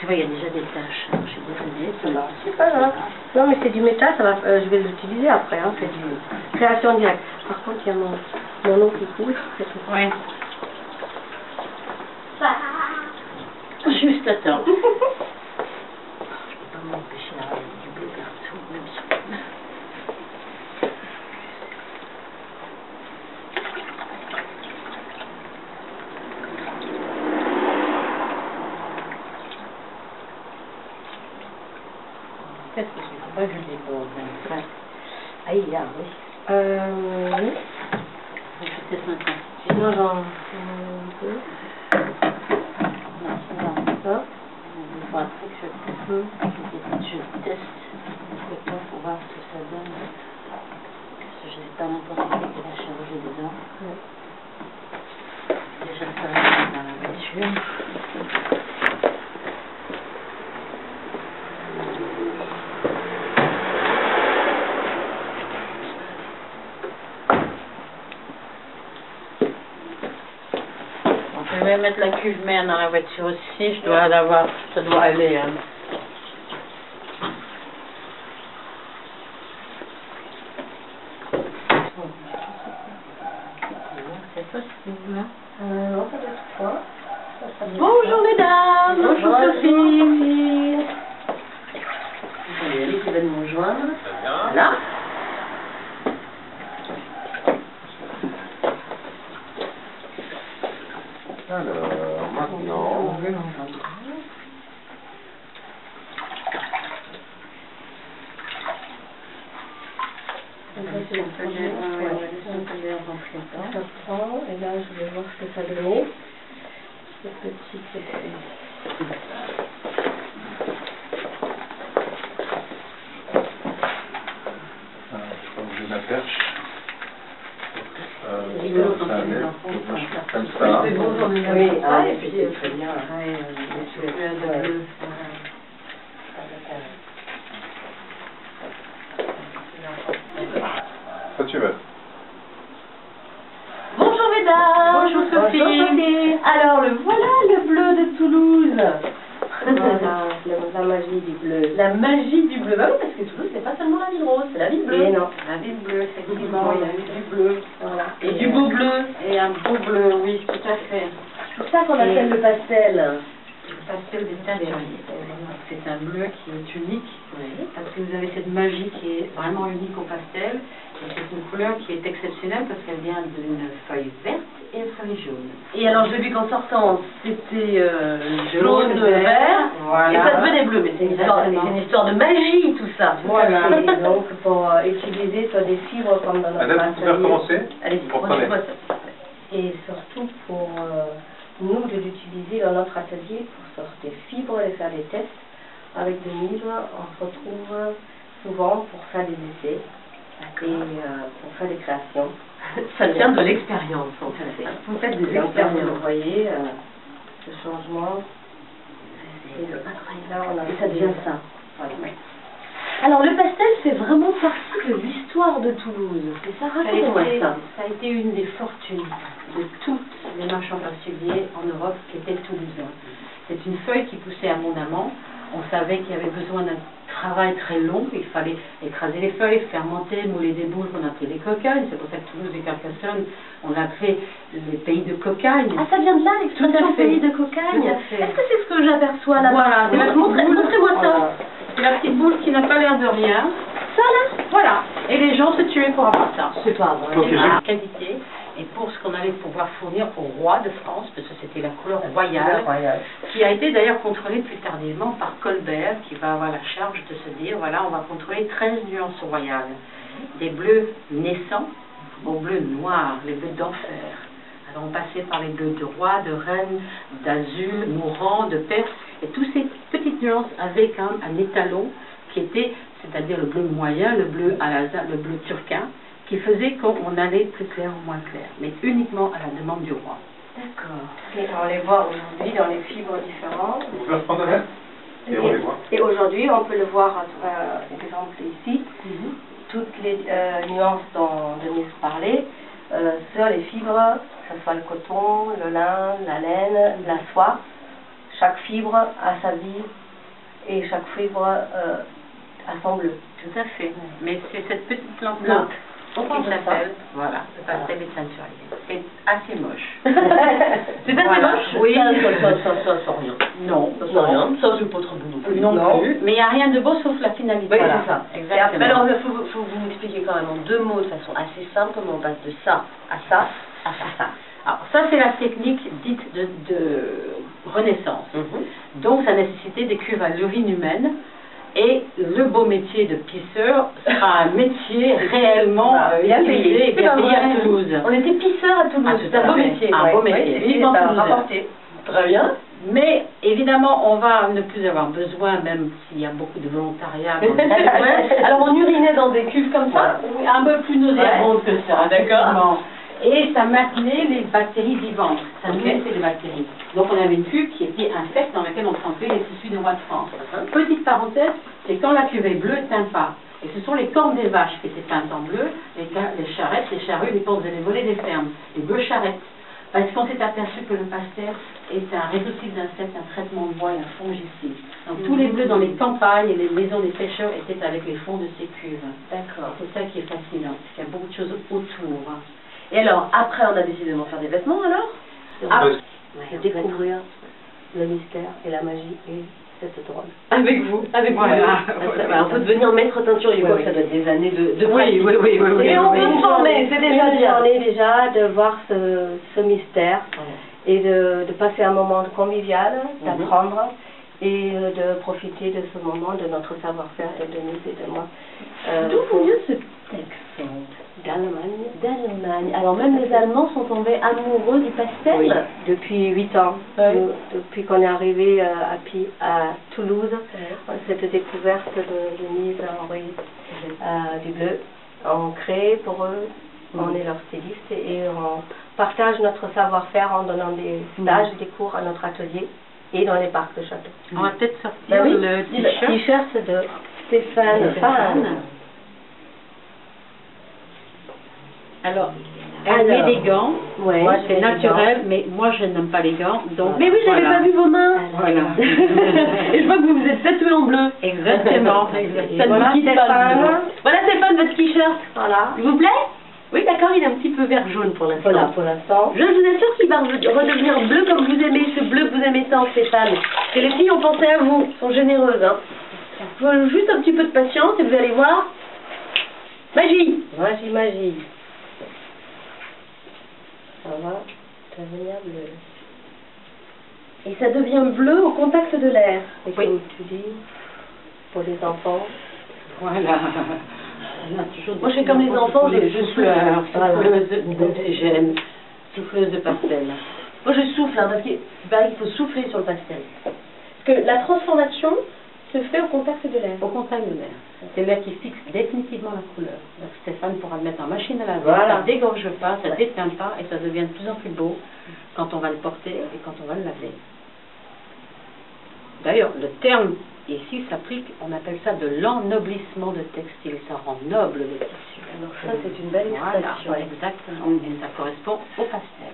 Tu vois, il y a déjà des taches. Je suis désolée. C'est pas grave. Non, mais c'est du métal, ça va, je vais l'utiliser après. Hein, c'est du création directe. Par contre, il y a mon nom qui coule. Ouais. Juste à temps. Je peux pas m'empêcher d'avoir du bleu partout, même sur le main. Qu'est-ce que c'est? Pas Julie Paul. Ah, il y a, oui. Oui. C'est sympa. Sinon, j'en un peu. Non, c'est bon. Ça. Il faut après que je teste le temps pour voir ce que ça donne. Parce que je n'ai pas n'importe qui de la chirurgie dedans. Ouais. Déjà, ça va être dans la voiture. Je vais mettre la cuve mère dans la voiture aussi, je dois l'avoir, ça doit aller. Hein. C'est possible. Non, pas de fois. Bonjour mesdames, bonjour Sophie. Il y a qui viennent me rejoindre. Voilà. Alors, maintenant... Ça prend, et là je vais voir ce que ça donne. Ce petit Je crois que j'ai la perche. Comme ça. Oui, ah, et puis c'est très bien. Ça tu veux. Bonjour mesdames. Bonjour Sophie. Bonjour Sophie. Alors voilà le bleu de Toulouse. Voilà, la magie du bleu. La magie du bleu. Bah oui, parce que Toulouse, c'est pas seulement la ville rose, c'est la ville bleue. Et non. La ville bleue, effectivement, il y a eu du bleu. Voilà. Et du beau bleu. Et un beau bleu, oui, tout à fait. C'est pour ça qu'on appelle le pastel. Le pastel des teinturiers. C'est un bleu qui est unique, parce que vous avez cette magie qui est vraiment unique au pastel. Et c'est une couleur qui est exceptionnelle parce qu'elle vient d'une feuille verte et une feuille jaune. Et alors j'ai vu qu'en sortant, c'était Jaune, vert, voilà. et ça devenait bleu. Mais c'est une histoire de magie tout ça. Voilà. Et donc pour utiliser soit des fibres comme dans notre Madame, vous pouvez recommencer? Allez-y, Reprenez. Et surtout pour nous de l'utiliser dans notre atelier pour sortir des fibres et faire des tests avec des livres. On se retrouve souvent pour faire des essais et pour faire des créations. Ça vient de l'expérience en fait. Vous faites des expériences, vous voyez, ce changement. Et là, on a ça devient ça. Voilà. Alors le pastel, c'est vraiment partie de l'histoire de Toulouse. C'est ça, racontez-moi ça. Ça a été une des fortunes de tous les marchands particuliers en Europe qui étaient toulousains. C'est une feuille qui poussait abondamment. On savait qu'il y avait besoin d'un travail très long. Il fallait écraser les feuilles, fermenter, mouler des boules qu'on appelait des cocailles. C'est pour ça que Toulouse et Carcassonne, on a fait les pays de cocagne. Ah, ça vient de là, l'expression pays de cocagne. Est-ce que c'est ce que j'aperçois là? Voilà, montrez-moi ça. Voilà. C'est la petite boule qui n'a pas l'air de rien. Ça là? Voilà. Et les gens se tuaient pour avoir ça. C'est pas vrai. Ok, La qualité. Et pour ce qu'on allait pouvoir fournir au roi de France, parce que c'était la couleur royale, qui a été d'ailleurs contrôlée plus tardivement par Colbert, qui va avoir la charge de se dire, voilà, on va contrôler 13 nuances royales. Des bleus naissants aux bleus noirs, les bleus d'enfer. Alors on passait par les bleus de roi, de reine, d'azur, mourant, de perse, et toutes ces petites nuances avec un étalon qui était, c'est-à-dire le bleu moyen, le bleu alazan, le bleu turquin, qui faisait qu'on allait plus clair ou moins clair, mais uniquement à la demande du roi. D'accord. Et on les voit aujourd'hui dans les fibres différentes. Vous pouvez reprendre la main et on les voit. Et aujourd'hui, on peut le voir, par exemple ici, toutes les nuances dont Denise parlait, sur les fibres, que ce soit le coton, le lin, la laine, la soie, chaque fibre a sa vie et chaque fibre a son bleu. Tout à fait. Mais c'est cette petite plante-là qui s'appelle, voilà, le pastel des ceinturiers. C'est assez moche. C'est assez moche? Oui. Ça sent rien. Non. Ça sent rien. Ça, c'est pas très bon non plus. Mais il n'y a rien de beau sauf la finalité. Oui, voilà. c'est ça. Exactement. Alors, il faut vous m'expliquer quand même en 2 mots de façon assez simple comment on passe de ça à ça à ça. Alors, ça, c'est la technique dite de Renaissance. Donc, ça nécessitait des cuves à l'urine humaine. Et le beau métier de pisseur sera un métier réellement bien payé. et bien payé à Toulouse. On était pisseurs à Toulouse. C'est un beau métier. Un beau métier. Vivement rapporté. Très bien. Mais évidemment, on va ne plus avoir besoin, même s'il y a beaucoup de volontariat. Alors, on urinait dans des cuves comme ça. Un peu plus nauséabonde que ça. D'accord. Et ça maintenait les bactéries vivantes, ça nourrissait les bactéries. Donc on avait une cuve qui était infecte dans laquelle on trempait les tissus des rois de France. Petite parenthèse, c'est quand la cuve est bleue, teint pas. Et ce sont les cornes des vaches qui étaient teintes en bleu, les charrettes, les charrues, les pauvres allaient voler des fermes, les bleues charrettes. Parce qu'on s'est aperçu que le pastel était un réductif d'insectes, un traitement de bois et un fongicide. Donc tous les bleus dans les campagnes et les maisons des pêcheurs étaient avec les fonds de ces cuves. D'accord. C'est ça qui est fascinant, il y a beaucoup de choses autour. Et alors, après, on a décidé d'en faire des vêtements, alors? De découvrir le mystère et la magie et cette drogue. Avec vous, Voilà. On peut devenir maître teinturier, ça doit être des années de pratique. Oui. Mais on peut se former, c'est déjà Une bien. journée déjà de voir ce mystère et de passer un moment convivial, d'apprendre et de profiter de ce moment, de notre savoir-faire et de nous et de moi. D'où vous vient ce texte? D'Allemagne. Alors même les Allemands sont tombés amoureux du pastel. Oui, depuis 8 ans, depuis qu'on est arrivé à Toulouse, cette découverte de mise en riz du bleu, on crée pour eux, on est leur styliste et on partage notre savoir-faire en donnant des stages et des cours à notre atelier et dans les parcs de château. On va peut-être sortir le t-shirt de Stéphane Fan. Alors, elle met des gants, Moi, c'est naturel, mais moi je n'aime pas les gants, donc Mais oui, j'avais pas vu vos mains. Voilà. Et je vois que vous vous êtes tatoué en bleu. Exactement. Ça ne vous quitte pas le bleu. Voilà Stéphane, votre t-shirt. Voilà. Il vous plaît? Oui, d'accord, il est un petit peu vert jaune pour l'instant. Voilà, pour l'instant. Je vous assure qu'il va redevenir bleu comme vous aimez, ce bleu que vous aimez tant, Stéphane. Et les filles ont pensé à vous, sont généreuses. Hein. Faut juste un petit peu de patience et vous allez voir. Magie. Magie. Ça va devenir bleu. Et ça devient bleu au contact de l'air. Et comme tu dis, pour les enfants. Voilà. Moi, je fais comme les enfants, je souffleur, souffleuse d'oxygène, souffleuse de pastel. Moi, je souffle, hein, parce qu'il paraît qu'il faut souffler sur le pastel. Parce que la transformation se fait au contact de l'air. Au contact de l'air. C'est l'air qui fixe définitivement la couleur. Donc Stéphane pourra le mettre en machine à laver, ça ne dégorge pas, ça ne déteint pas et ça devient de plus en plus beau quand on va le porter et quand on va le laver. D'ailleurs, le terme ici s'applique, on appelle ça de l'ennoblissement de textile, ça rend noble le tissu. Alors ça, c'est une belle expression. Voilà, exactement, et ça correspond au pastel.